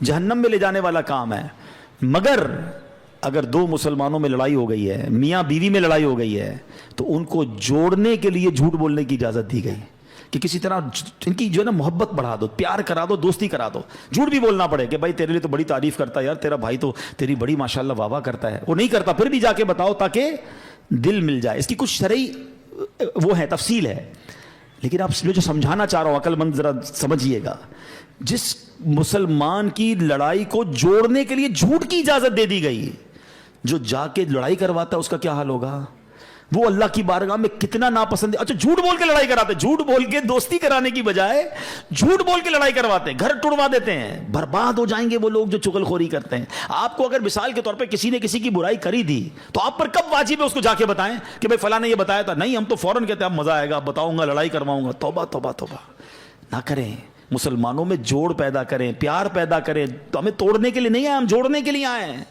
جہنم میں لے جانے والا کام ہے. مگر اگر دو مسلمانوں میں لڑائی ہو گئی ہے, میاں بیوی میں لڑائی ہو گئی ہے, تو ان کو جوڑنے کے لیے جھوٹ بولنے کی اجازت دی گئی کہ کسی طرح ان کی جو ہے نا محبت بڑھا دو, پیار کرا دو, دوستی کرا دو. جھوٹ بھی بولنا پڑے کہ بھائی تیرے لیے تو بڑی تعریف کرتا ہے یار, تیرا بھائی تو تیری بڑی ماشاءاللہ واہ واہ کرتا ہے. وہ نہیں کرتا, پھر بھی جا کے بتاؤ تاکہ دل مل جائے. اس کی کچھ شرعی وہ ہے, تفصیل ہے. لیکن آپ جو سمجھانا چاہ رہا ہوں, عقل مند ذرا سمجھیے گا. جس مسلمان کی لڑائی کو جوڑنے کے لیے جھوٹ کی اجازت دے دی گئی, جو جا کے لڑائی کرواتا ہے اس کا کیا حال ہوگا؟ وہ اللہ کی بارگاہ میں کتنا ناپسند ہے. اچھا جھوٹ بول کے لڑائی کراتے, جھوٹ بول کے دوستی کرانے کی بجائے جھوٹ بول کے لڑائی کرواتے ہیں, گھر ٹڑوا دیتے ہیں. برباد ہو جائیں گے وہ لوگ جو چغل خوری کرتے ہیں. آپ کو اگر مثال کے طور پہ کسی نے کسی کی برائی کری دی تو آپ پر کب واجب ہے اس کو جا کے بتائیں کہ بھائی فلاں نے یہ بتایا تھا؟ نہیں, ہم تو فوراً کہتے ہیں اب مزہ آئے گا, بتاؤں گا, لڑائی کرواؤں گا. توبہ توبہ توبہ نہ کریں. مسلمانوں میں جوڑ پیدا کریں, پیار پیدا کریں. تو ہمیں توڑنے کے لیے نہیں آئے, ہم جوڑنے کے لیے آئے ہیں.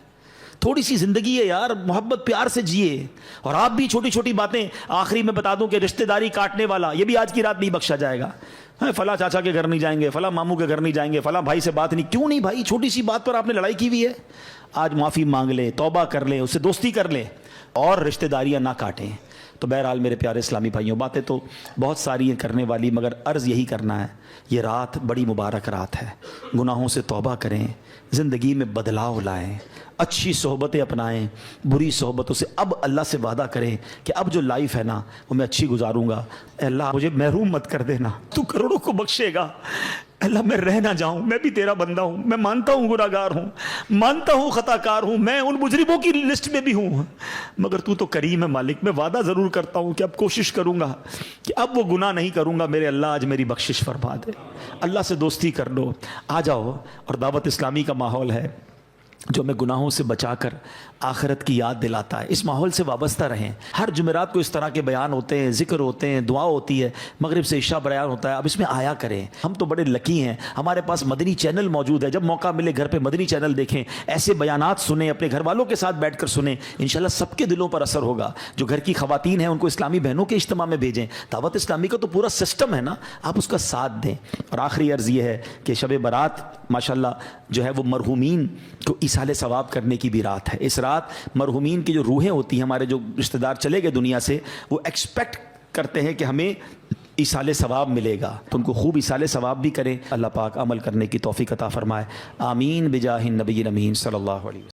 تھوڑی سی زندگی ہے یار, محبت پیار سے جیے. اور آپ بھی چھوٹی چھوٹی باتیں, آخری میں بتا دوں کہ رشتہ داری کاٹنے والا, یہ بھی آج کی رات نہیں بخشا جائے گا. فلاں چاچا کے گھر نہیں جائیں گے, فلاں ماموں کے گھر نہیں جائیں گے, فلاں بھائی سے بات نہیں. کیوں نہیں بھائی, چھوٹی سی بات پر آپ نے لڑائی کی ہوئی ہے, آج معافی مانگ لیں, توبہ کر لیں, اس سے دوستی کر لیں اور رشتہ داریاں نہ کاٹیں. تو بہرحال میرے پیارے اسلامی بھائیوں, باتیں تو بہت ساری ہیں کرنے والی, مگر عرض یہی کرنا ہے, یہ رات بڑی مبارک رات ہے. گناہوں سے توبہ کریں, زندگی میں بدلاؤ لائیں, اچھی صحبتیں اپنائیں, بری صحبتوں سے اب اللہ سے وعدہ کریں کہ اب جو لائف ہے نا وہ میں اچھی گزاروں گا. اے اللہ مجھے محروم مت کر دینا, تو کروڑوں کو بخشے گا. اللہ میں رہ نہ جاؤں, میں بھی تیرا بندہ ہوں, میں مانتا ہوں گناہگار ہوں, مانتا ہوں خطا کار ہوں, میں ان مجرموں کی لسٹ میں بھی ہوں, مگر تو کریم ہے مالک. میں وعدہ ضرور کرتا ہوں کہ اب کوشش کروں گا کہ اب وہ گناہ نہیں کروں گا. میرے اللہ آج میری بخشش فرما دے. اللہ سے دوستی کر لو, آ جاؤ. اور دعوت اسلامی کا ماحول ہے جو ہمیں گناہوں سے بچا کر آخرت کی یاد دلاتا ہے. اس ماحول سے وابستہ رہیں. ہر جمعرات کو اس طرح کے بیان ہوتے ہیں, ذکر ہوتے ہیں, دعا ہوتی ہے, مغرب سے عشاء بیان ہوتا ہے. اب اس میں آیا کریں. ہم تو بڑے لکی ہیں, ہمارے پاس مدنی چینل موجود ہے. جب موقع ملے گھر پہ مدنی چینل دیکھیں, ایسے بیانات سنیں, اپنے گھر والوں کے ساتھ بیٹھ کر سنیں. انشاءاللہ سب کے دلوں پر اثر ہوگا. جو گھر کی خواتین ہیں ان کو اسلامی بہنوں کے اجتماع میں بھیجیں. دعوت اسلامی کا تو پورا سسٹم ہے نا, آپ اس کا ساتھ دیں. اور آخری عرض یہ ہے کہ شب برات ماشاءاللہ جو ہے وہ مرحومین کو ایصال ثواب کرنے کی بھی رات ہے. اس رات مرحومین کی جو روحیں ہوتی ہیں, ہمارے جو رشتہ دار چلے گئے دنیا سے, وہ ایکسپیکٹ کرتے ہیں کہ ہمیں ایصال ثواب ملے گا, تو ان کو خوب ایصال ثواب بھی کریں. اللہ پاک عمل کرنے کی توفیق عطا فرمائے. آمین بجاہ النبی الامین صلی اللہ علیہ وسلم.